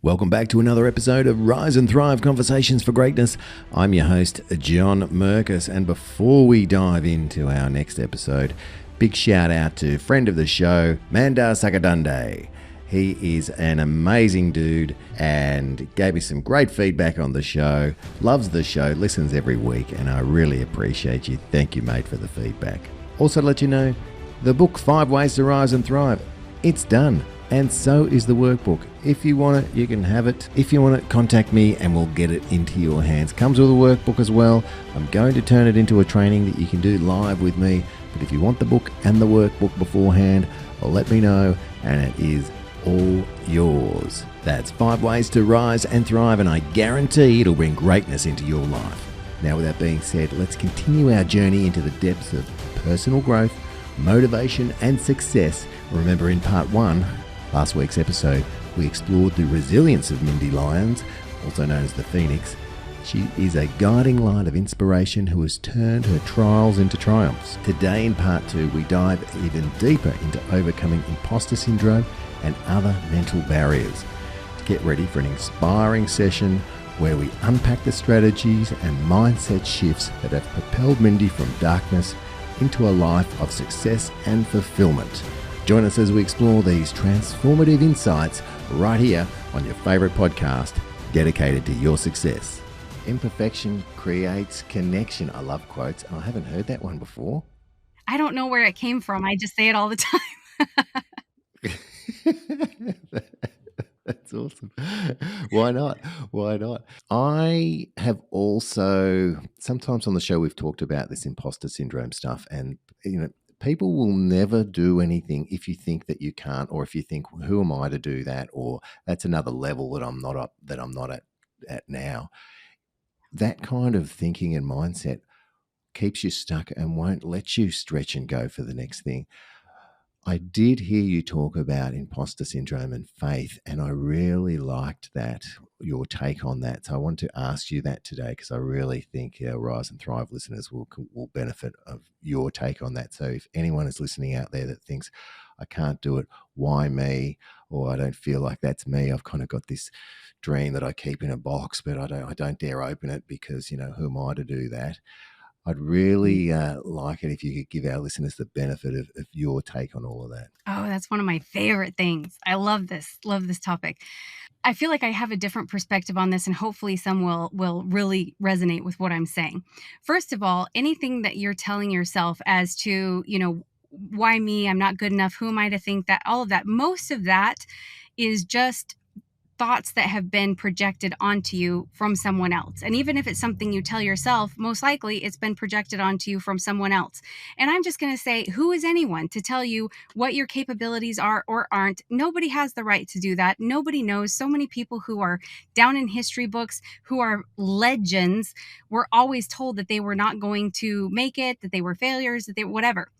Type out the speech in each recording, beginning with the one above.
Welcome back to another episode of Rise and Thrive Conversations for Greatness. I'm your host, John Merkus, and before we dive into our next episode, big shout out to friend of the show, Manda Sakadunde. He is an amazing dude and gave me some great feedback on the show, loves the show, listens every week, and I really appreciate you. Thank you, mate, for the feedback. Also, to let you know, the book 5 Ways to Rise and Thrive, it's done. And so is the workbook. If you want it, you can have it. If you want it, contact me and we'll get it into your hands. Comes with a workbook as well. I'm going to turn it into a training that you can do live with me. But if you want the book and the workbook beforehand, well, let me know and it is all yours. That's 5 Ways to Rise and Thrive, and I guarantee it'll bring greatness into your life. Now, with that being said, let's continue our journey into the depths of personal growth, motivation and success. Remember, in part 1, last week's episode, we explored the resilience of Mindi Lyons, also known as the Fenyx. She is a guiding light of inspiration who has turned her trials into triumphs. Today in part 2, we dive even deeper into overcoming imposter syndrome and other mental barriers. Get ready for an inspiring session where we unpack the strategies and mindset shifts that have propelled Mindi from darkness into a life of success and fulfillment. Join us as we explore these transformative insights right here on your favorite podcast dedicated to your success. Imperfection creates connection. I love quotes. I haven't heard that one before. I don't know where it came from. I just say it all the time. That's awesome. Why not? Why not? I have also, sometimes on the show, we've talked about this imposter syndrome stuff, and, people will never do anything if you think that you can't, or if you think, well, who am I to do that? Or that's another level that I'm not at now. That kind of thinking and mindset keeps you stuck and won't let you stretch and go for the next thing. I did hear you talk about imposter syndrome and faith, and I really liked that, your take on that. So I want to ask you that today because I really think our Rise and Thrive listeners will benefit of your take on that. So if anyone is listening out there that thinks, I can't do it, why me? Or I don't feel like that's me. I've kind of got this dream that I keep in a box, but I don't dare open it because, who am I to do that? I'd really like it if you could give our listeners the benefit of your take on all of that. Oh, that's one of my favorite things. I love this topic. I feel like I have a different perspective on this, and hopefully some will really resonate with what I'm saying. First of all, anything that you're telling yourself as to, why me? I'm not good enough. Who am I to think that? All of that. Most of that is just thoughts that have been projected onto you from someone else. And even if it's something you tell yourself, most likely it's been projected onto you from someone else. And I'm just going to say, who is anyone to tell you what your capabilities are or aren't? Nobody has the right to do that. Nobody knows. So many people who are down in history books, who are legends, were always told that they were not going to make it, that they were failures, that they whatever.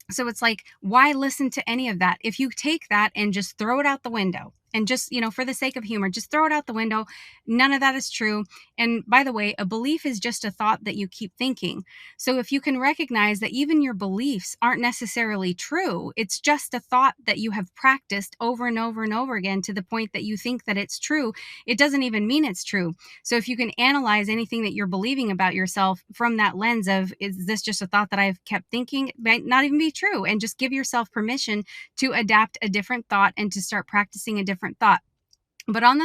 So it's like, why listen to any of that? If you take that and just throw it out the window and just, for the sake of humor, just throw it out the window. None of that is true. And by the way, a belief is just a thought that you keep thinking. So if you can recognize that even your beliefs aren't necessarily true, it's just a thought that you have practiced over and over and over again to the point that you think that it's true, it doesn't even mean it's true. So if you can analyze anything that you're believing about yourself from that lens of, is this just a thought that I've kept thinking? It might not even be true. And just give yourself permission to adapt a different thought and to start practicing a different thought. But on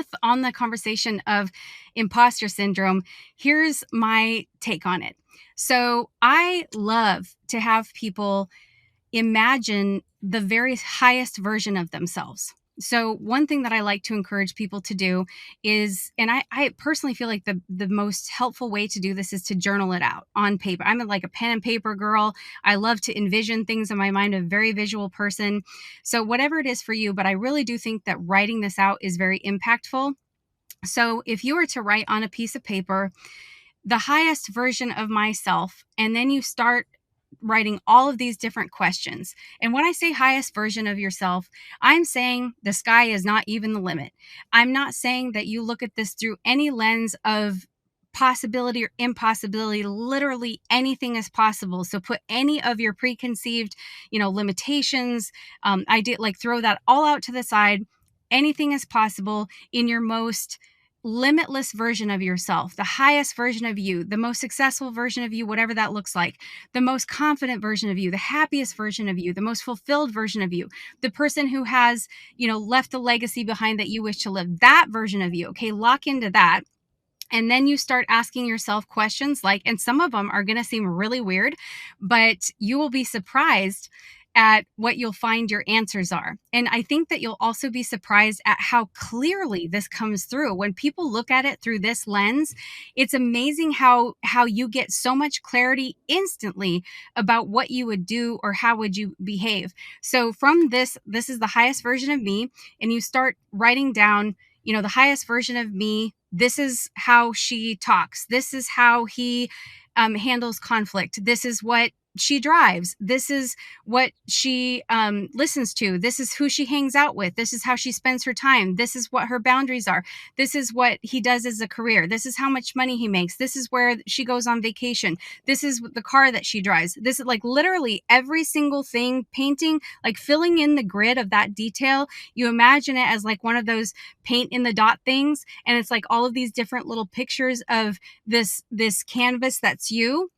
the conversation of imposter syndrome, here's my take on it. So I love to have people imagine the very highest version of themselves. So one thing that I like to encourage people to do is, and I personally feel like the most helpful way to do this is to journal it out on paper. I'm like a pen and paper girl. I love to envision things in my mind, a very visual person. So whatever it is for you, but I really do think that writing this out is very impactful. So if you were to write on a piece of paper, the highest version of myself, and then you start writing all of these different questions. And when I say highest version of yourself, I'm saying the sky is not even the limit. I'm not saying that you look at this through any lens of possibility or impossibility. Literally anything is possible. So put any of your preconceived, limitations, throw that all out to the side. anything is possible in your most limitless version of yourself, the highest version of you, the most successful version of you, whatever that looks like, the most confident version of you, the happiest version of you, the most fulfilled version of you, the person who has, left the legacy behind that you wish to live, that version of you. Okay, lock into that. And then you start asking yourself questions like, and some of them are going to seem really weird, but you will be surprised at what you'll find your answers are. And I think that you'll also be surprised at how clearly this comes through. When people look at it through this lens, it's amazing how you get so much clarity instantly about what you would do or how would you behave. So from this is the highest version of me, and you start writing down, the highest version of me, this is how she talks. This is how he handles conflict. This is what she drives. This is what she listens to. This is who she hangs out with. This is how she spends her time. This is what her boundaries are. This is what he does as a career. This is how much money he makes. This is where she goes on vacation. This is the car that she drives. This is like literally every single thing, painting, like filling in the grid of that detail. You imagine it as like one of those paint in the dot things. And it's like all of these different little pictures of this canvas that's you.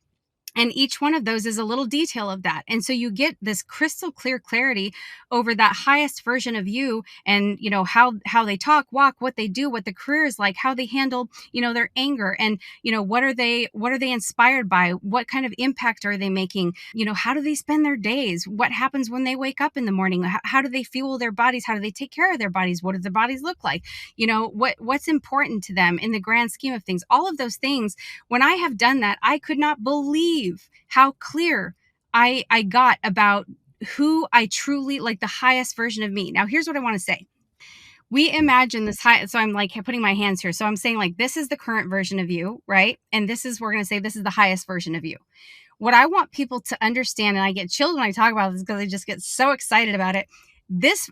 And each one of those is a little detail of that. And so you get this crystal clear clarity over that highest version of you, and, how they talk, walk, what they do, what the career is like, how they handle, their anger, and, what are they inspired by? What kind of impact are they making? How do they spend their days? What happens when they wake up in the morning? How do they fuel their bodies? How do they take care of their bodies? What do their bodies look like? What's important to them in the grand scheme of things? All of those things, when I have done that, I could not believe how clear I got about who I truly, like, the highest version of me. Now, here's what I want to say. We imagine this high, so I'm like putting my hands here. So I'm saying, like, this is the current version of you, right? And we're going to say this is the highest version of you. What I want people to understand, and I get chilled when I talk about this because I just get so excited about it.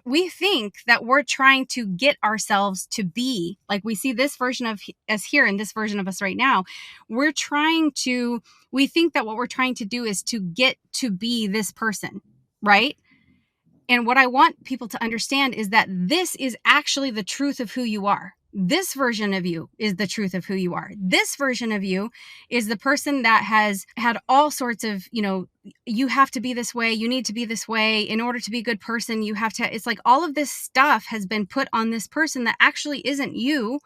We think that we're trying to get ourselves to be, like, we see this version of us here and this version of us right now. We think that what we're trying to do is to get to be this person, right? And what I want people to understand is that this is actually the truth of who you are. This version of you is the truth of who you are. This version of you is the person that has had all sorts of, you have to be this way. You need to be this way in order to be a good person. You have to, it's like all of this stuff has been put on this person that actually isn't you.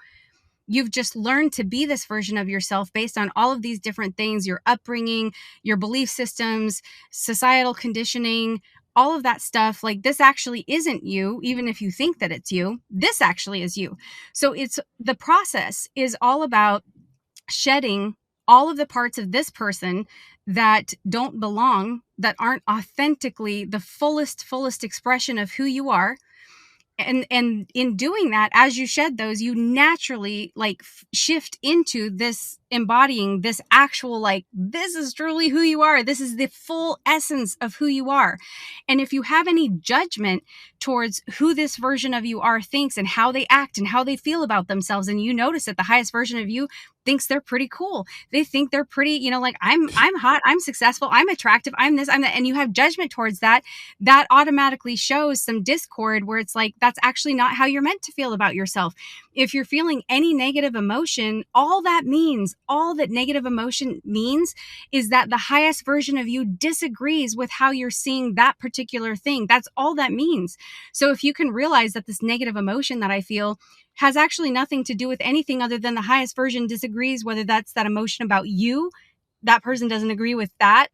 You've just learned to be this version of yourself based on all of these different things, your upbringing, your belief systems, societal conditioning, all of that stuff. Like, this actually isn't you, even if you think that it's you. This actually is you. So the process is all about shedding all of the parts of this person that don't belong, that aren't authentically the fullest expression of who you are. And in doing that, as you shed those, you naturally shift into this embodying this actual, like, this is truly who you are. This is the full essence of who you are. And if you have any judgment towards who this version of you are thinks and how they act and how they feel about themselves, and you notice that the highest version of you thinks they're pretty cool. They think they're pretty, like, I'm hot, I'm successful, I'm attractive, I'm this, I'm that. And you have judgment towards that automatically shows some discord, where it's like, that's actually not how you're meant to feel about yourself. If you're feeling any negative emotion, all that negative emotion means is that the highest version of you disagrees with how you're seeing that particular thing. That's all that means. So if you can realize that this negative emotion that I feel has actually nothing to do with anything other than the highest version disagrees, whether that's that emotion about you, that person doesn't agree with that,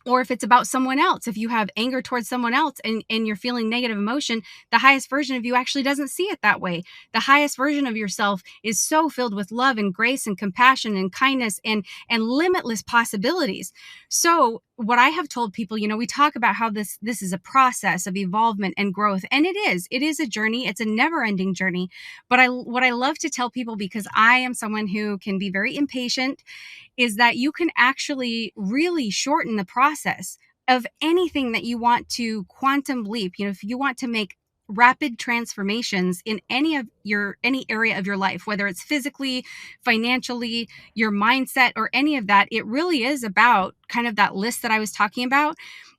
or if it's about someone else. If you have anger towards someone else and you're feeling negative emotion, the highest version of you actually doesn't see it that way. The highest version of yourself is so filled with love and grace and compassion and kindness and limitless possibilities. So what I have told people, we talk about how this is a process of evolvement and growth. And it is a journey. It's a never ending journey. But what I love to tell people, because I am someone who can be very impatient, is that you can actually really shorten the process of anything that you want to quantum leap. If you want to make rapid transformations in any area of your life, whether it's physically, financially, your mindset, or any of that, it really is about kind of that list that I was talking about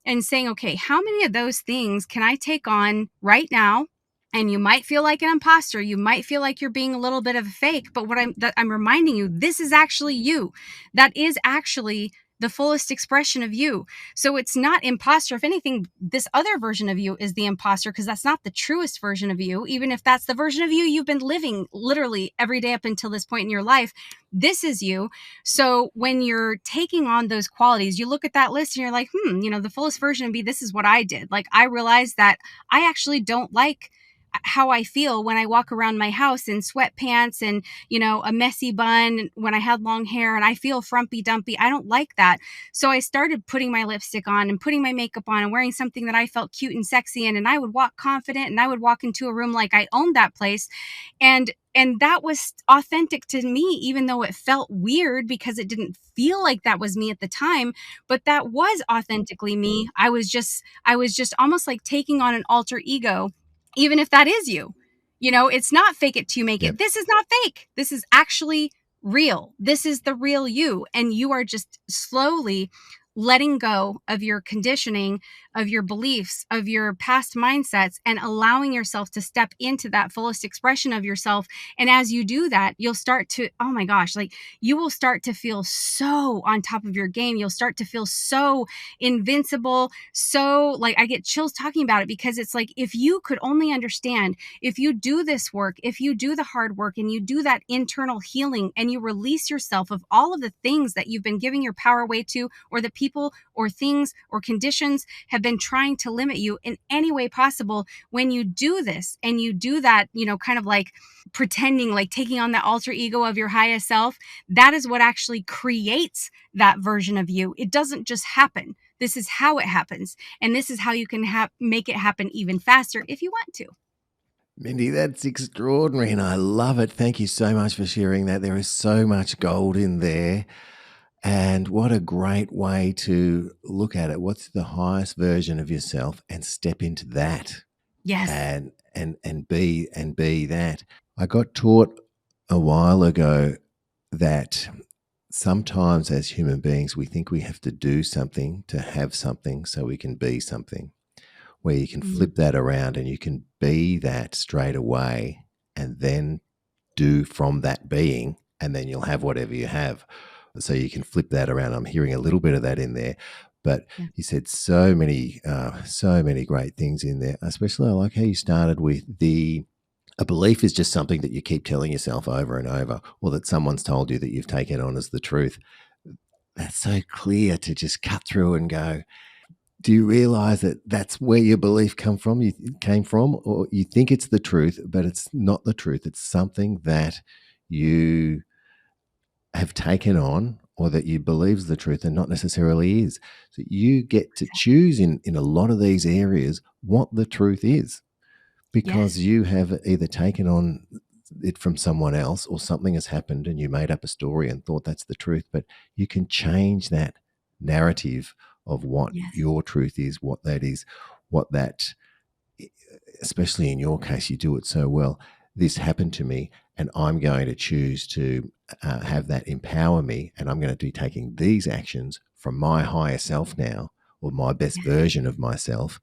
and saying, okay, how many of those things can I take on right now And you might feel like an imposter. You might feel like you're being a little bit of a fake. But what I'm reminding you, this is actually you. That is actually the fullest expression of you. So it's not imposter. If anything, this other version of you is the imposter, because that's not the truest version of you. Even if that's the version of you you've been living literally every day up until this point in your life, this is you. So when you're taking on those qualities, you look at that list and you're like, the fullest version of me, this is what I did. Like, I realized that I actually don't like how I feel when I walk around my house in sweatpants and, a messy bun when I had long hair, and I feel frumpy dumpy. I don't like that. So I started putting my lipstick on and putting my makeup on and wearing something that I felt cute and sexy in. And I would walk confident, and I would walk into a room like I owned that place. And that was authentic to me, even though it felt weird because it didn't feel like that was me at the time, but that was authentically me. I was just almost like taking on an alter ego, even if that is you. It's not fake it till you make Yep. it. This is not fake. This is actually real. This is the real you. And you are just slowly letting go of your conditioning, of your beliefs, of your past mindsets, and allowing yourself to step into that fullest expression of yourself. And as you do that, you'll start to, oh my gosh, like, you will start to feel so on top of your game. You'll start to feel so invincible. So, like, I get chills talking about it, because it's like, if you could only understand, if you do this work, if you do the hard work and you do that internal healing and you release yourself of all of the things that you've been giving your power away to, or the people or things or conditions have been trying to limit you in any way possible, when you do this and you do that, kind of like pretending, like taking on that alter ego of your highest self, that is what actually creates that version of you. It doesn't just happen. This is how it happens. And this is how you can make it happen even faster if you want to. Mindy, that's extraordinary, and I love it. Thank you so much for sharing that. There is so much gold in there, and what a great way to look at it. What's the highest version of yourself, and step into that, Yes. and be that. I got taught a while ago that sometimes as human beings we think we have to do something to have something so we can be something, where you can flip that around and you can be that straight away and then do from that being, and then you'll have whatever you have. So you can flip that around. I'm hearing a little bit of that in there, but you said so many great things in there. Especially I like how you started with a belief is just something that you keep telling yourself over and over, or that someone's told you that you've taken on as the truth. That's so clear to just cut through and go, do you realize that that's where your belief came from, or you think it's the truth, but it's not the truth. It's something that you have taken on, or that you believe is the truth and not necessarily is. So you get to choose in a lot of these areas what the truth is, because you have either taken on it from someone else, or something has happened and you made up a story and thought that's the truth. But you can change that narrative of what your truth is, what that is, what that, especially in your case, you do it so well. This happened to me, and I'm going to choose to have that empower me, and I'm going to be taking these actions from my higher self now, or my best version of myself.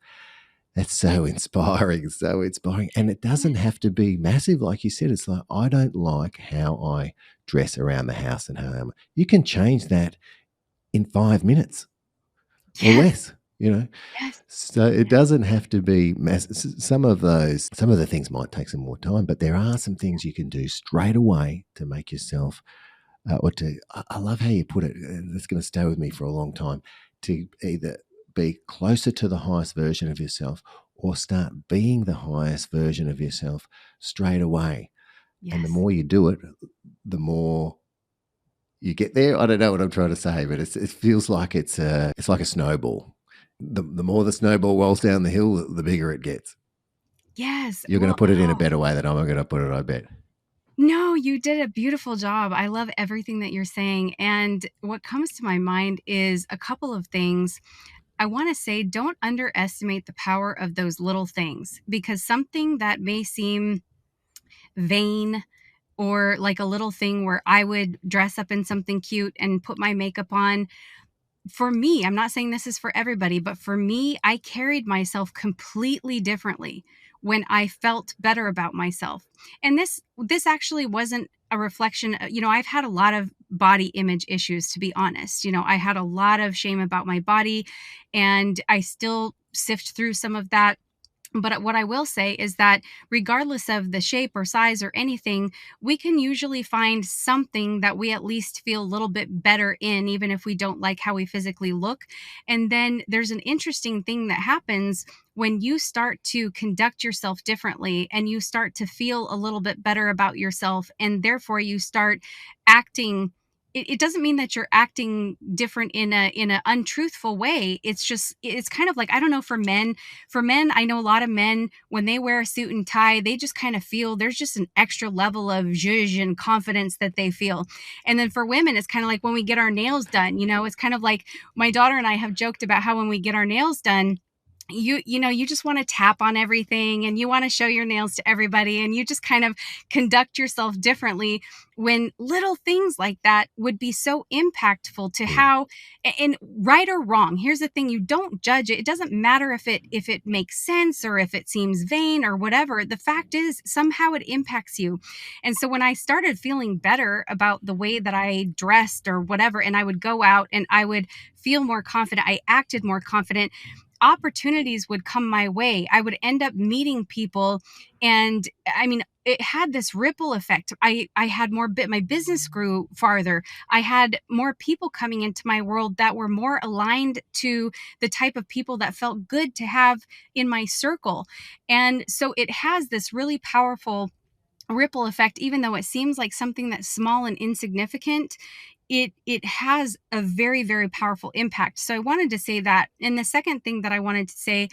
That's so inspiring, so inspiring. And it doesn't have to be massive. Like you said, it's like, I don't like how I dress around the house and how you can change that in 5 minutes or less, So it doesn't have to be massive. Some of the things might take some more time, but there are some things you can do straight away to make yourself, I love how you put it, and it's going to stay with me for a long time, to either be closer to the highest version of yourself, or start being the highest version of yourself straight away. And the more you do it, the more you get there. I don't know what I'm trying to say, but it feels like it's like a snowball. The more the snowball rolls down the hill, the bigger it gets. Yes. You're going to put it in a better way than I'm going to put it, I bet. No, you did a beautiful job. I love everything that you're saying. And what comes to my mind is a couple of things. I want to say, don't underestimate the power of those little things, because something that may seem vain, or like a little thing where I would dress up in something cute and put my makeup on, for me, I'm not saying this is for everybody, but for me, I carried myself completely differently when I felt better about myself. And this actually wasn't a reflection. I've had a lot of body image issues, to be honest. I had a lot of shame about my body, and I still sift through some of that. But what I will say is that regardless of the shape or size or anything, we can usually find something that we at least feel a little bit better in, even if we don't like how we physically look. And then there's an interesting thing that happens when you start to conduct yourself differently and you start to feel a little bit better about yourself, and therefore you start acting. It doesn't mean that you're acting different in a untruthful way. It's kind of like, I don't know, for men, I know a lot of men, when they wear a suit and tie, they just kind of feel there's just an extra level of zhuzh and confidence that they feel. And then for women, it's kind of like when we get our nails done, it's kind of like my daughter and I have joked about how when we get our nails done, you just want to tap on everything and you want to show your nails to everybody, and you just kind of conduct yourself differently when little things like that would be so impactful to how. And right or wrong, here's the thing: you don't judge it. It doesn't matter if it makes sense or if it seems vain or whatever. The fact is, somehow it impacts you. And so when I started feeling better about the way that I dressed or whatever, and I would go out and I would feel more confident, I acted more confident, opportunities would come my way. I would end up meeting people. And I mean, it had this ripple effect. I had my business grew farther. I had more people coming into my world that were more aligned to the type of people that felt good to have in my circle. And so it has this really powerful ripple effect. Even though it seems like something that's small and insignificant, it has a very, very powerful impact. So I wanted to say that. And the second thing that I wanted to say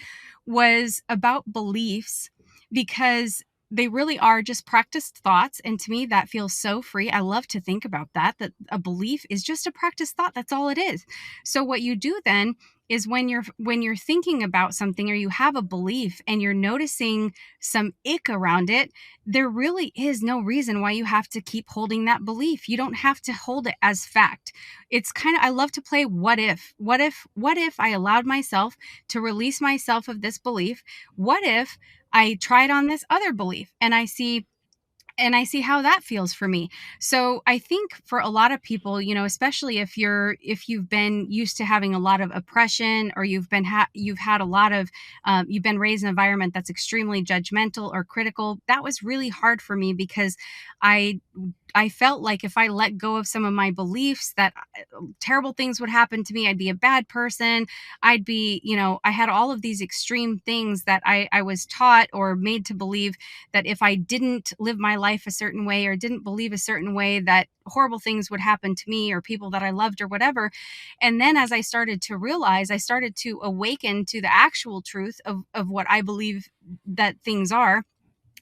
was about beliefs, because they really are just practiced thoughts. And to me, that feels so free. I love to think about that a belief is just a practiced thought. That's all it is. So what you do then is when you're thinking about something, or you have a belief and you're noticing some ick around it, there really is no reason why you have to keep holding that belief. You don't have to hold it as fact. It's kind of, I love to play what if. What if I allowed myself to release myself of this belief? What if I tried on this other belief and I see how that feels for me. So I think for a lot of people, especially if you've been used to having a lot of oppression, or you've had a lot of you've been raised in an environment that's extremely judgmental or critical. That was really hard for me, because I felt like if I let go of some of my beliefs, that terrible things would happen to me. I'd be a bad person. I had all of these extreme things that I was taught or made to believe, that if I didn't live my life a certain way or didn't believe a certain way, that horrible things would happen to me or people that I loved or whatever. And then as I started to realize, I started to awaken to the actual truth of what I believe that things are.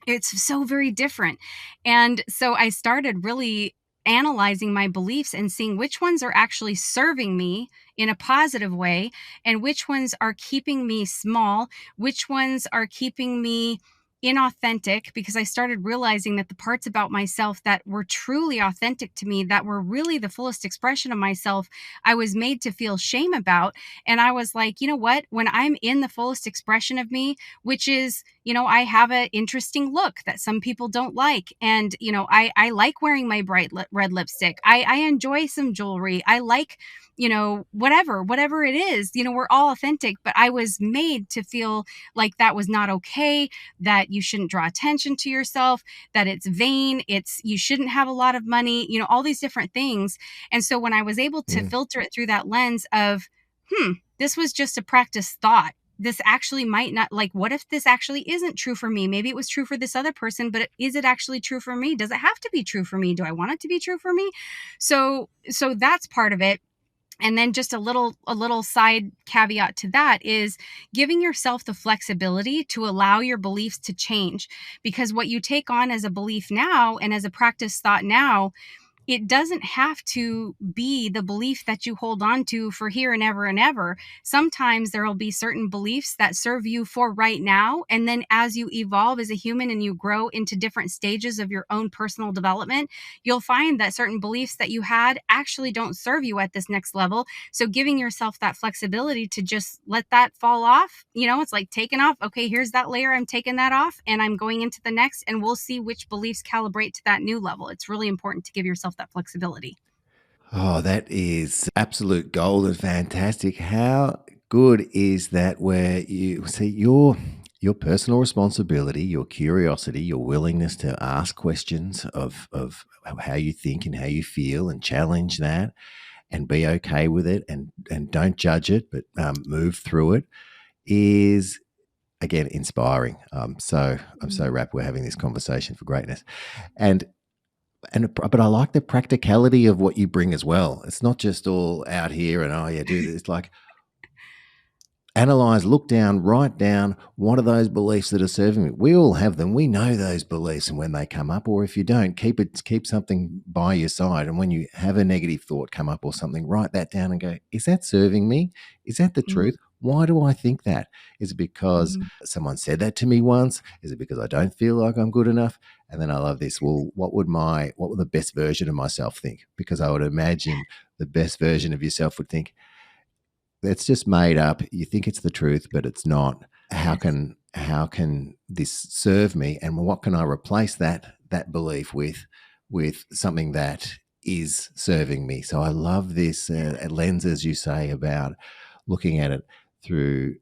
It's so very different. And so I started really analyzing my beliefs and seeing which ones are actually serving me in a positive way and which ones are keeping me small, which ones are keeping me inauthentic, because I started realizing that the parts about myself that were truly authentic to me, that were really the fullest expression of myself, I was made to feel shame about. And I was like, you know what? When I'm in the fullest expression of me, which is, I have an interesting look that some people don't like. And, I like wearing my bright red lipstick. I enjoy some jewelry. I like, whatever it is, we're all authentic, but I was made to feel like that was not okay, that you shouldn't draw attention to yourself, that it's vain, you shouldn't have a lot of money, all these different things. And so when I was able to filter it through that lens of, this was just a practice thought. This actually might not, like, what if this actually isn't true for me? Maybe it was true for this other person, but is it actually true for me? Does it have to be true for me? Do I want it to be true for me? So that's part of it. And then just a little side caveat to that is giving yourself the flexibility to allow your beliefs to change, because what you take on as a belief now and as a practice thought now it doesn't have to be the belief that you hold on to for here and ever and ever. Sometimes there will be certain beliefs that serve you for right now. And then as you evolve as a human and you grow into different stages of your own personal development, you'll find that certain beliefs that you had actually don't serve you at this next level. So giving yourself that flexibility to just let that fall off, it's like taking off. Okay, here's that layer. I'm taking that off and I'm going into the next, and we'll see which beliefs calibrate to that new level. It's really important to give yourself that flexibility. Oh, that is absolute gold and fantastic. How good is that where you see your personal responsibility, your curiosity, your willingness to ask questions of how you think and how you feel and challenge that and be okay with it and don't judge it, but move through it is again inspiring. I'm so Mhm. wrapped we're having this conversation for greatness. And but I like the practicality of what you bring as well. It's not just all out here and oh yeah, do this. Like analyze, look down, write down what are those beliefs that are serving me. We all have them. We know those beliefs, and when they come up, or if you don't, keep something by your side. And when you have a negative thought come up or something, write that down and go, is that serving me? Is that the Mhm. truth? Why do I think that? Is it because Mhm. someone said that to me once? Is it because I don't feel like I'm good enough? And then I love this. Well, what would the best version of myself think? Because I would imagine the best version of yourself would think, it's just made up. You think it's the truth, but it's not. Yes. How can this serve me? And what can I replace that belief with something that is serving me? So I love this lens, as you say, about looking at it through: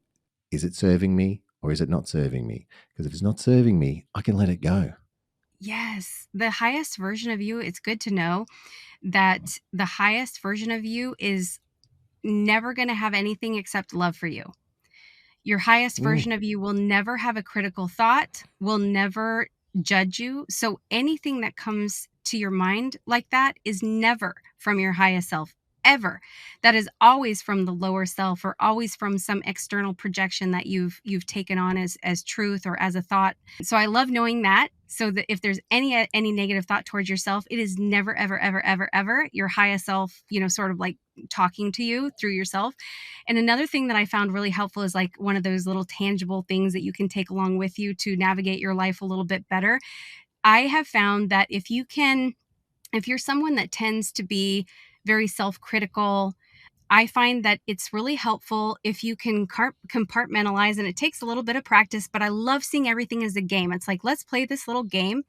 is it serving me or is it not serving me? Because if it's not serving me, I can let it go. Yes. The highest version of you, it's good to know that the highest version of you is never going to have anything except love for you. Your highest Mm, version of you will never have a critical thought, will never judge you. So anything that comes to your mind like that is never from your highest self. Ever. That is always from the lower self, or always from some external projection that you've taken on as truth or as a thought. So I love knowing that, so that if there's any negative thought towards yourself, it is never ever ever ever ever your highest self, sort of like talking to you through yourself. And another thing that I found really helpful is like one of those little tangible things that you can take along with you to navigate your life a little bit better. I have found that if you're someone that tends to be very self-critical, I find that it's really helpful if you can compartmentalize, and it takes a little bit of practice, but I love seeing everything as a game. It's like, let's play this little game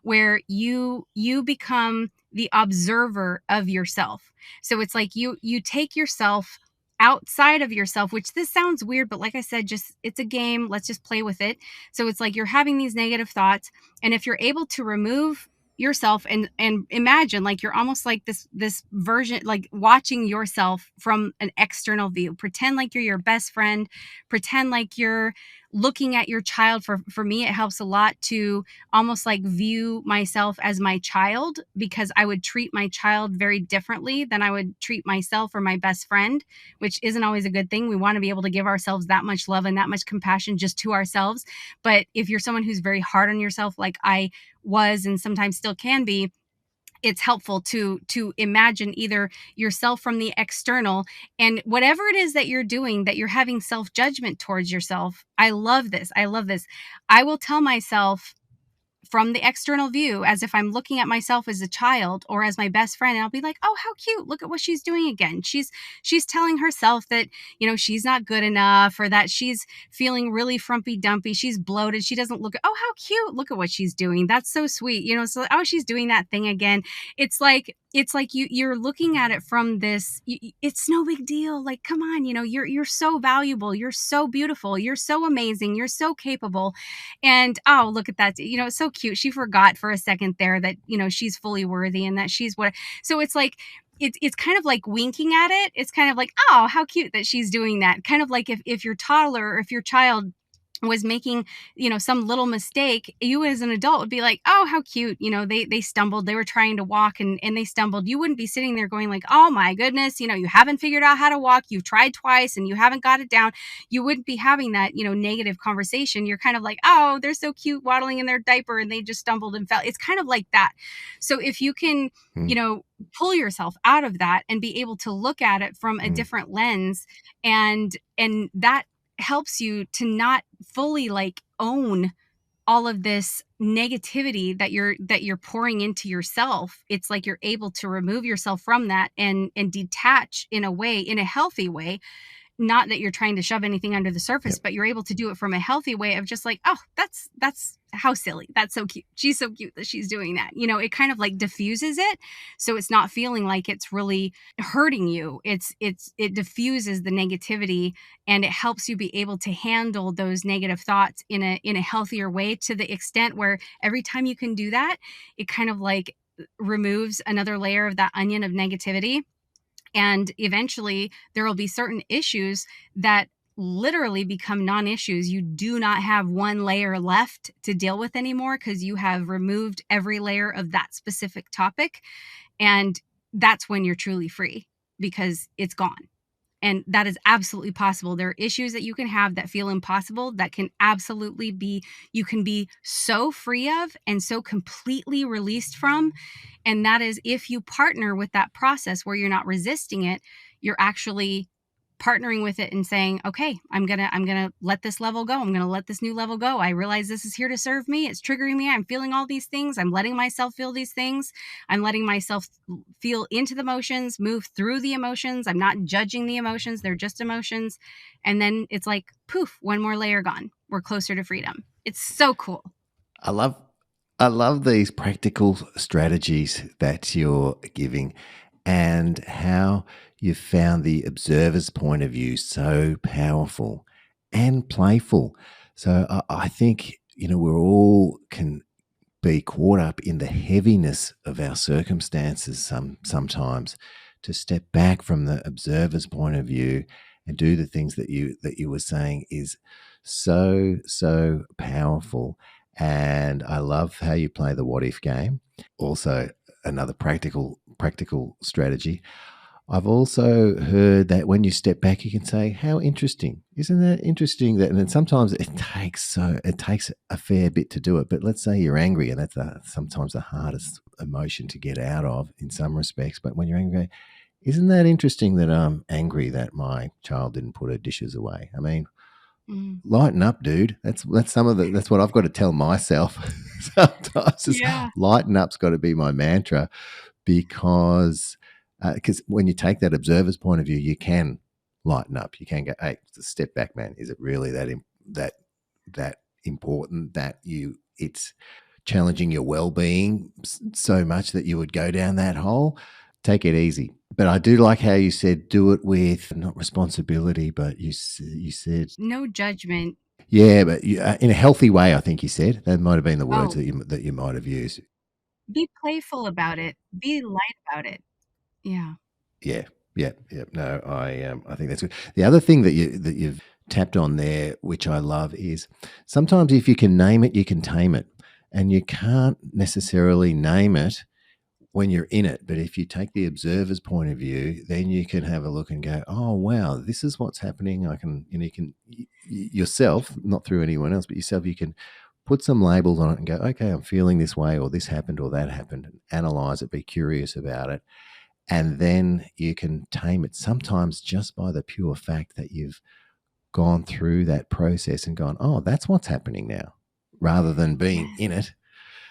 where you become the observer of yourself. So it's like you take yourself outside of yourself, which this sounds weird, but like I said, just it's a game. Let's just play with it. So it's like you're having these negative thoughts, and if you're able to remove yourself and imagine like you're almost like this version, like watching yourself from an external view, pretend like you're your best friend, pretend like you're looking at your child. For me, it helps a lot to almost like view myself as my child, because I would treat my child very differently than I would treat myself or my best friend, which isn't always a good thing. We want to be able to give ourselves that much love and that much compassion just to ourselves. But if you're someone who's very hard on yourself, like I was and sometimes still can be, it's helpful to imagine either yourself from the external, and whatever it is that you're doing that you're having self-judgment towards yourself. I love this. I will tell myself from the external view, as if I'm looking at myself as a child or as my best friend, and I'll be like, "Oh, how cute. Look at what she's doing again. She's telling herself that, she's not good enough, or that she's feeling really frumpy dumpy. She's bloated. She doesn't look, oh, how cute. Look at what she's doing. That's so sweet." So, oh, she's doing that thing again. It's like you're looking at it from this, it's no big deal. Like, come on, you're so valuable. You're so beautiful. You're so amazing. You're so capable. And oh, look at that. It's so cute. She forgot for a second there that, she's fully worthy and that she's what. So it's like, it's kind of like winking at it. It's kind of like, oh, how cute that she's doing that. Kind of like if your toddler or if your child was making, some little mistake, you as an adult would be like, oh, how cute. They stumbled, they were trying to walk and they stumbled. You wouldn't be sitting there going like, oh my goodness, you haven't figured out how to walk. You've tried twice and you haven't got it down. You wouldn't be having that, negative conversation. You're kind of like, oh, they're so cute waddling in their diaper and they just stumbled and fell. It's kind of like that. So if you can, pull yourself out of that and be able to look at it from a different lens, and that helps you to not fully like own all of this negativity that you're pouring into yourself. It's like you're able to remove yourself from that and detach in a healthy way. Not that you're trying to shove anything under the surface, but you're able to do it from a healthy way of just like, oh, that's how silly. That's so cute. She's so cute that she's doing that. It kind of like diffuses it. So it's not feeling like it's really hurting you. It diffuses the negativity, and it helps you be able to handle those negative thoughts in a healthier way, to the extent where every time you can do that, it kind of like removes another layer of that onion of negativity. And eventually there will be certain issues that literally become non-issues. You do not have one layer left to deal with anymore because you have removed every layer of that specific topic. And that's when you're truly free, because it's gone. And that is absolutely possible. There are issues that you can have that feel impossible that can absolutely you can be so free of and so completely released from. And that is if you partner with that process where you're not resisting it, you're actually partnering with it and saying, okay, I'm going to let this level go. I'm going to let this new level go. I realize this is here to serve me. It's triggering me. I'm feeling all these things. I'm letting myself feel these things. I'm letting myself feel into the emotions, move through the emotions. I'm not judging the emotions. They're just emotions. And then it's like, poof, one more layer gone. We're closer to freedom. It's so cool. I love these practical strategies that you're giving, and how you found the observer's point of view so powerful and playful. So I think, we're all can be caught up in the heaviness of our circumstances sometimes. To step back from the observer's point of view and do the things that you were saying is so powerful. And I love how you play the what if game. Also, another practical strategy. I've also heard that when you step back, you can say, "How interesting! Isn't that interesting?" That, and then sometimes it takes a fair bit to do it. But let's say you're angry, and that's sometimes the hardest emotion to get out of in some respects. But when you're angry, isn't that interesting that I'm angry that my child didn't put her dishes away? I mean, lighten up, dude. That's what I've got to tell myself sometimes. Lighten up's got to be my mantra, because when you take that observer's point of view, you can lighten up. You can go, hey, step back, man. Is it really that important that it's challenging your well-being so much that you would go down that hole? Take it easy. But I do like how you said, do it with not responsibility, but you said no judgment. Yeah, but in a healthy way, I think you said. That might have been the words that you might have used. Be playful about it. Be light about it. Yeah. Yeah. No, I think that's good. The other thing that you've tapped on there, which I love, is sometimes if you can name it, you can tame it, and you can't necessarily name it when you're in it. But if you take the observer's point of view, then you can have a look and go, oh, wow, this is what's happening. I can, you can yourself, not through anyone else, but yourself, you can put some labels on it and go, okay, I'm feeling this way, or this happened, or that happened, and analyze it, be curious about it. And then you can tame it sometimes just by the pure fact that you've gone through that process and gone, oh, that's what's happening now, rather than being in it.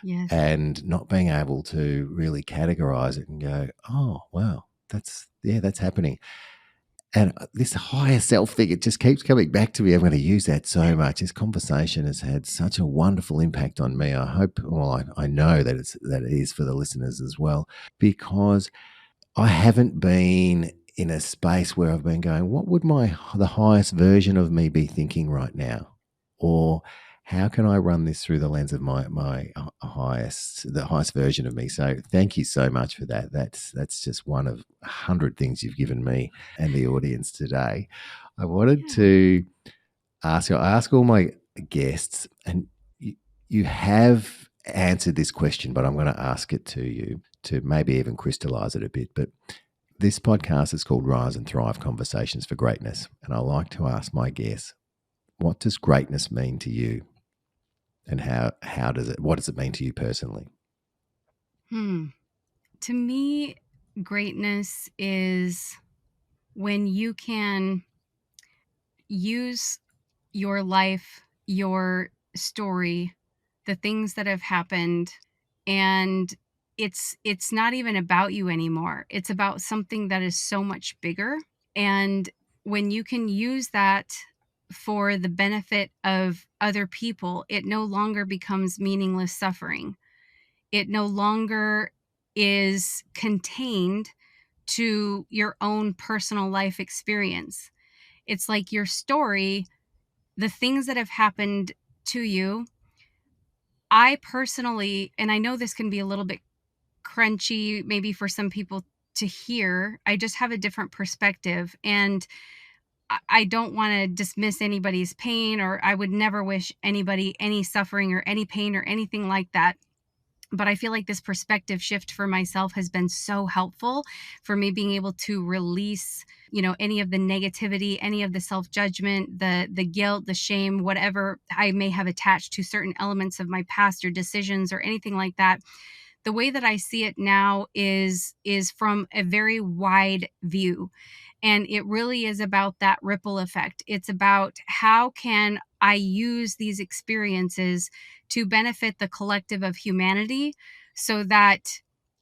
Yes. And not being able to really categorize it and go, oh, wow, that's happening. And this higher self thing, it just keeps coming back to me. I'm going to use that so much. This conversation has had such a wonderful impact on me. I hope, I know that it is for the listeners as well, because I haven't been in a space where I've been going, what would the highest version of me be thinking right now? Or how can I run this through the lens of the highest version of me? So thank you so much for that. That's just one of 100 things you've given me and the audience today. I wanted to ask you, I ask all my guests, and you have answered this question, but I'm going to ask it to you to maybe even crystallize it a bit. But this podcast is called Rise and Thrive Conversations for Greatness. And I like to ask my guests, what does greatness mean to you? And what does it mean to you personally? To me, greatness is when you can use your life, your story, the things that have happened, and it's not even about you anymore. It's about something that is so much bigger. And when you can use that for the benefit of other people, it no longer becomes meaningless suffering. It no longer is contained to your own personal life experience. It's like your story, the things that have happened to you. I personally, and I know this can be a little bit crunchy maybe for some people to hear, I just have a different perspective. And I don't want to dismiss anybody's pain, or I would never wish anybody any suffering or any pain or anything like that. But I feel like this perspective shift for myself has been so helpful for me being able to release, any of the negativity, any of the self-judgment, the guilt, the shame, whatever I may have attached to certain elements of my past or decisions or anything like that. The way that I see it now is from a very wide view. And it really is about that ripple effect. It's about how can I use these experiences to benefit the collective of humanity, so that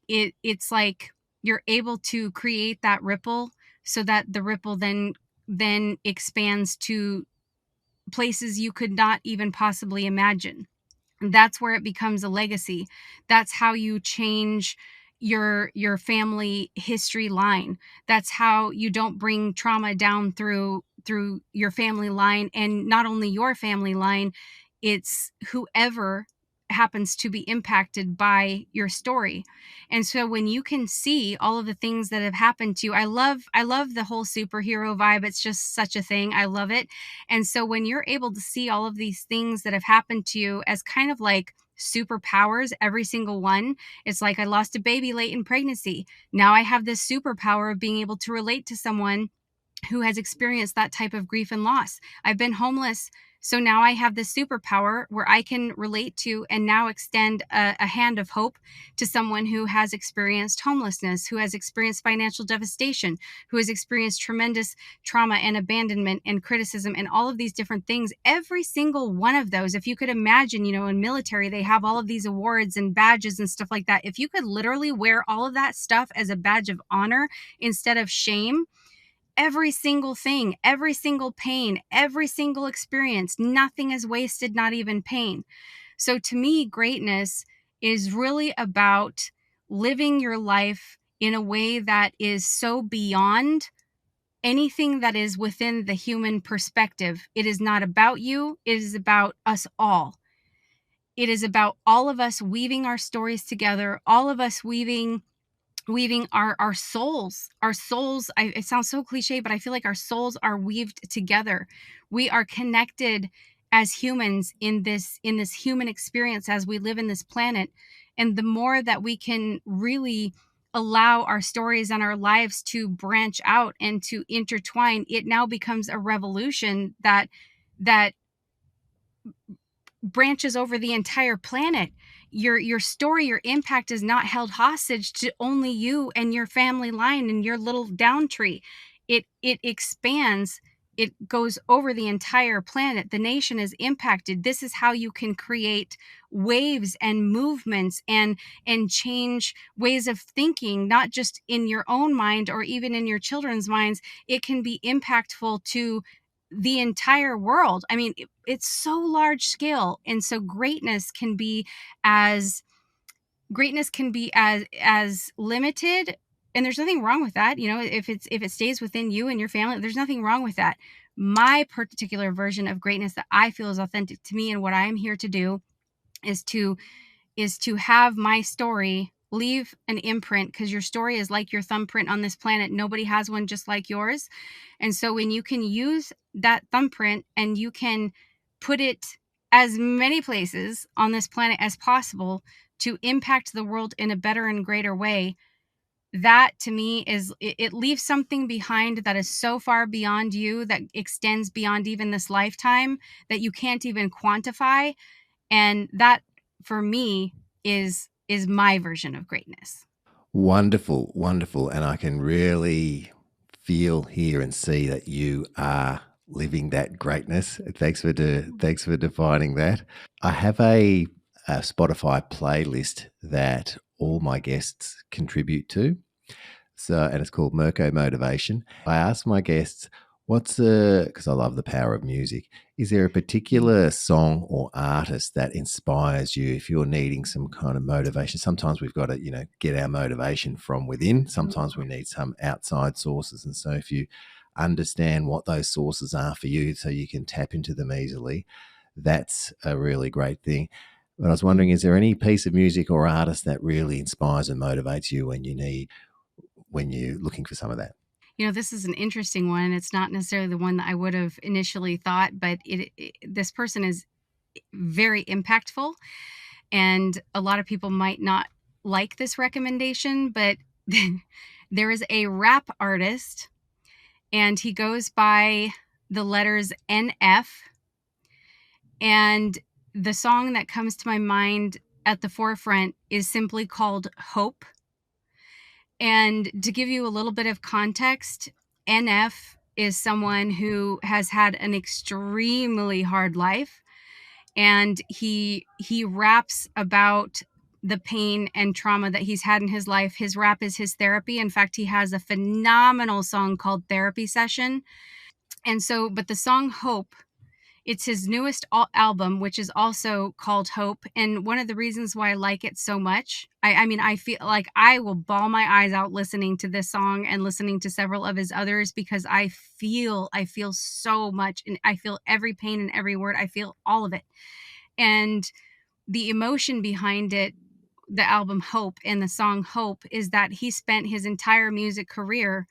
it's like you're able to create that ripple, so that the ripple then expands to places you could not even possibly imagine. That's where it becomes a legacy. That's how you change your family history line. That's how you don't bring trauma down through your family line, and not only your family line, it's whoever happens to be impacted by your story. And so when you can see all of the things that have happened to you, I love the whole superhero vibe. It's just such a thing. I love it. And so when you're able to see all of these things that have happened to you as kind of like superpowers, every single one, it's like I lost a baby late in pregnancy. Now I have this superpower of being able to relate to someone who has experienced that type of grief and loss. I've been homeless. So now I have this superpower where I can relate to and now extend a hand of hope to someone who has experienced homelessness, who has experienced financial devastation, who has experienced tremendous trauma and abandonment and criticism and all of these different things. Every single one of those, if you could imagine, in military, they have all of these awards and badges and stuff like that. If you could literally wear all of that stuff as a badge of honor instead of shame, every single thing, every single pain, every single experience, nothing is wasted, not even pain. So to me, greatness is really about living your life in a way that is so beyond anything that is within the human perspective. It is not about you. It is about us all. It is about all of us weaving our stories together, all of us weaving our souls. It sounds so cliche, but I feel like our souls are weaved together. We are connected as humans in this human experience as we live in this planet. And the more that we can really allow our stories and our lives to branch out and to intertwine, it now becomes a revolution that branches over the entire planet. Your story, your impact is not held hostage to only you and your family line and your little down tree. It expands. It goes over the entire planet. The nation is impacted. This is how you can create waves and movements and change ways of thinking, not just in your own mind or even in your children's minds. It can be impactful to the entire world. I mean, it's so large scale. And so as greatness can be as limited, and there's nothing wrong with that. If it stays within you and your family, there's nothing wrong with that. My particular version of greatness that I feel is authentic to me and what I'm here to do is to have my story leave an imprint, because your story is like your thumbprint on this planet. Nobody has one just like yours. And so when you can use that thumbprint and you can put it as many places on this planet as possible to impact the world in a better and greater way. That to me is, it leaves something behind that is so far beyond you, that extends beyond even this lifetime, that you can't even quantify. And that for me is my version of greatness. Wonderful, wonderful. And I can really feel, hear, and see that you are living that greatness. Thanks for defining that. I have a Spotify playlist that all my guests contribute to. So, and it's called Merko Motivation. I ask my guests, because I love the power of music, is there a particular song or artist that inspires you if you're needing some kind of motivation? Sometimes we've got to, get our motivation from within. Sometimes we need some outside sources. And so if you understand what those sources are for you so you can tap into them easily, that's a really great thing. But I was wondering, is there any piece of music or artist that really inspires and motivates you when you're looking for some of that? This is an interesting one. It's not necessarily the one that I would have initially thought, but this person is very impactful, and a lot of people might not like this recommendation, but there is a rap artist, and he goes by the letters NF, and the song that comes to my mind at the forefront is simply called Hope. And to give you a little bit of context, NF is someone who has had an extremely hard life, and he raps about the pain and trauma that he's had in his life. His rap is his therapy. In fact, he has a phenomenal song called Therapy Session. And so, but the song Hope, it's his newest album, which is also called Hope. And one of the reasons why I like it so much, I mean, I feel like I will bawl my eyes out listening to this song and listening to several of his others, because I feel so much, and I feel every pain and every word. I feel all of it. And the emotion behind it, the album Hope and the song Hope, is that he spent his entire music career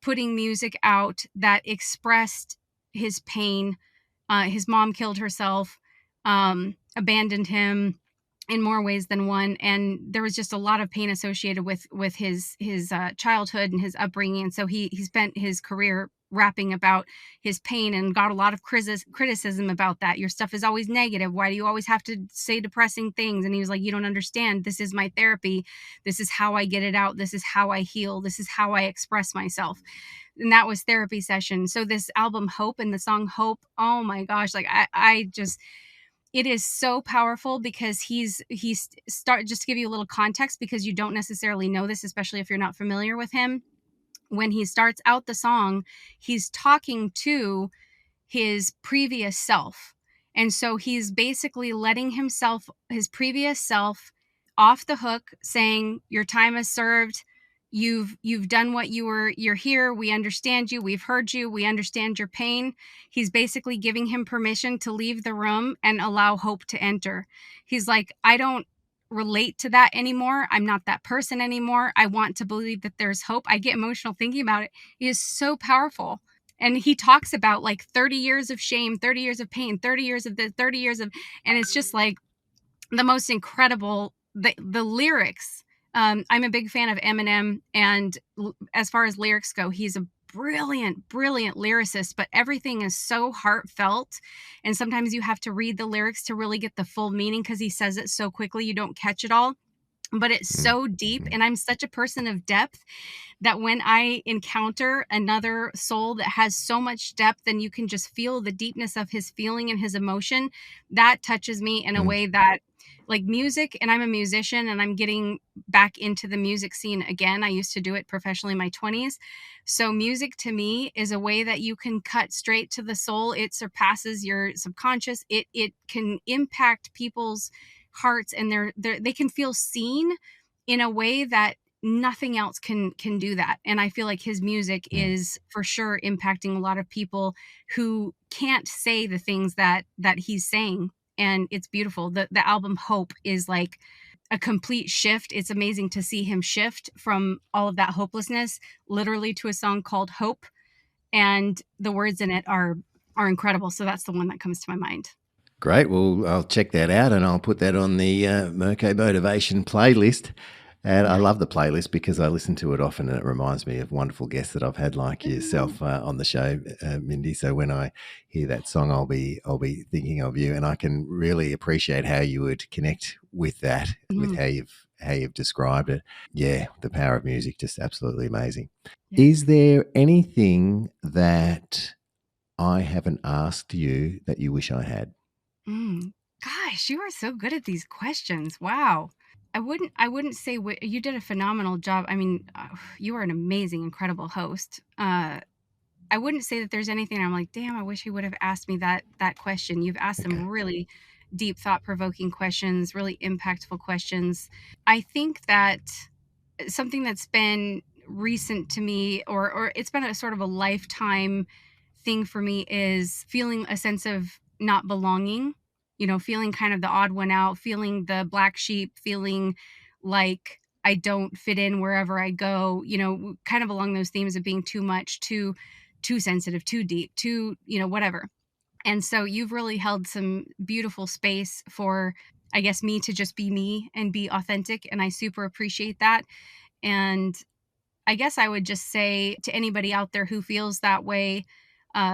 putting music out that expressed his pain. His mom killed herself, abandoned him in more ways than one, and there was just a lot of pain associated with his childhood and his upbringing. And so he spent his career rapping about his pain, and got a lot of criticism about that. Your stuff is always negative. Why do you always have to say depressing things? And he was like, you don't understand. This is my therapy. This is how I get it out. This is how I heal. This is how I express myself. And that was Therapy Session. So this album Hope and the song Hope, oh my gosh, like I just, it is so powerful, because he's just to give you a little context, because you don't necessarily know this, especially if you're not familiar with him. When he starts out the song, he's talking to his previous self. And so he's basically letting his previous self, off the hook, saying, your time is served. You've done what you're here. We understand you. We've heard you. We understand your pain. He's basically giving him permission to leave the room and allow hope to enter. He's like, I don't relate to that anymore. I'm not that person anymore. I want to believe that there's hope. I get emotional thinking about it. It is so powerful. And he talks about like 30 years of shame, 30 years of pain, 30 years of this, 30 years of, and it's just like the most incredible, the lyrics. I'm a big fan of Eminem, and as far as lyrics go, he's a brilliant lyricist, but everything is so heartfelt. And sometimes you have to read the lyrics to really get the full meaning, because he says it so quickly, you don't catch it all. But it's so deep, and I'm such a person of depth, that when I encounter another soul that has so much depth, and you can just feel the deepness of his feeling and his emotion, that touches me in a way that, like, music, and I'm a musician, and I'm getting back into the music scene again. I used to do it professionally in my 20s. So music to me is a way that you can cut straight to the soul. It surpasses your subconscious. It can impact people's hearts, and they can feel seen in a way that nothing else can do that. And I feel like his music is for sure impacting a lot of people who can't say the things that he's saying. And it's beautiful. The album Hope is like a complete shift. It's amazing to see him shift from all of that hopelessness literally to a song called Hope, and the words in it are incredible. So that's the one that comes to my mind. Great. Well, I'll check that out and I'll put that on the Merco Motivation playlist. And I love the playlist because I listen to it often and it reminds me of wonderful guests that I've had like yourself on the show, Mindy. So when I hear that song, I'll be thinking of you, and I can really appreciate how you would connect with that, with how you've described it. Yeah, the power of music, just absolutely amazing. Yeah. Is there anything that I haven't asked you that you wish I had? Gosh, you are so good at these questions. Wow. I wouldn't say you did a phenomenal job. I mean, you are an amazing, incredible host. I wouldn't say that there's anything I'm like, damn, I wish he would have asked me that question. You've asked some really deep, thought-provoking questions, really impactful questions. I think that something that's been recent to me, or it's been a sort of a lifetime thing for me, is feeling a sense of not belonging, feeling kind of the odd one out, feeling the black sheep, feeling like I don't fit in wherever I go, kind of along those themes of being too much, too sensitive, too deep, too, whatever. And so you've really held some beautiful space for, I guess, me to just be me and be authentic. And I super appreciate that. And I guess I would just say to anybody out there who feels that way,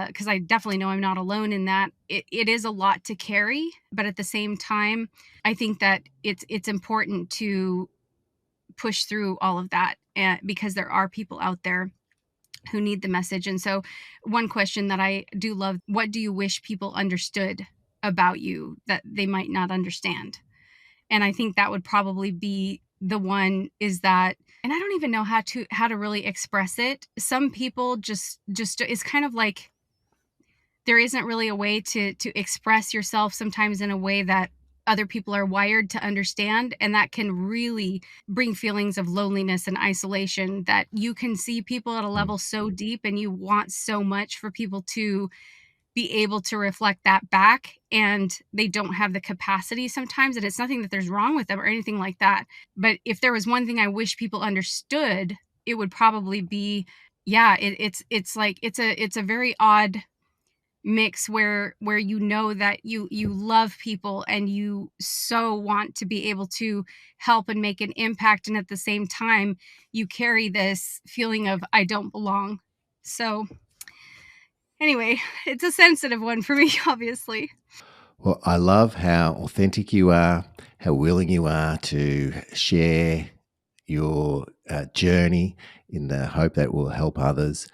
because I definitely know I'm not alone in that. It is a lot to carry, but at the same time, I think that it's important to push through all of that, because there are people out there who need the message. And so one question that I do love, what do you wish people understood about you that they might not understand? And I think that would probably be the one, is that, and I don't even know how to really express it. Some people just it's kind of like there isn't really a way to express yourself sometimes in a way that other people are wired to understand. And that can really bring feelings of loneliness and isolation, that you can see people at a level so deep and you want so much for people to be able to reflect that back, and they don't have the capacity sometimes. And it's nothing that there's wrong with them or anything like that. But if there was one thing I wish people understood, it would probably be, it's like, it's a very odd mix where that you love people and you so want to be able to help and make an impact, and at the same time you carry this feeling of I don't belong. So anyway, it's a sensitive one for me, obviously. Well, I love how authentic you are, how willing you are to share your journey in the hope that will help others.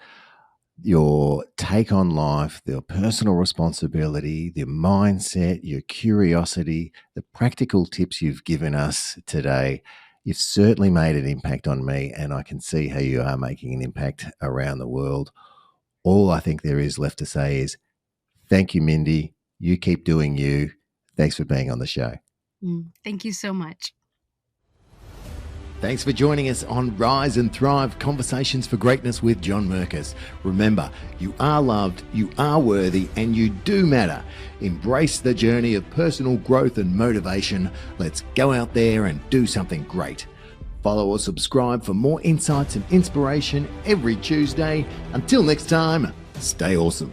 Your take on life, your personal responsibility, the mindset, your curiosity, the practical tips you've given us today. You've certainly made an impact on me, and I can see how you are making an impact around the world. All I think there is left to say is thank you, Mindy. You keep doing you. Thanks for being on the show. Thank you so much. Thanks for joining us on Rise and Thrive, Conversations for Greatness with John Merkus. Remember, you are loved, you are worthy, and you do matter. Embrace the journey of personal growth and motivation. Let's go out there and do something great. Follow or subscribe for more insights and inspiration every Tuesday. Until next time, stay awesome.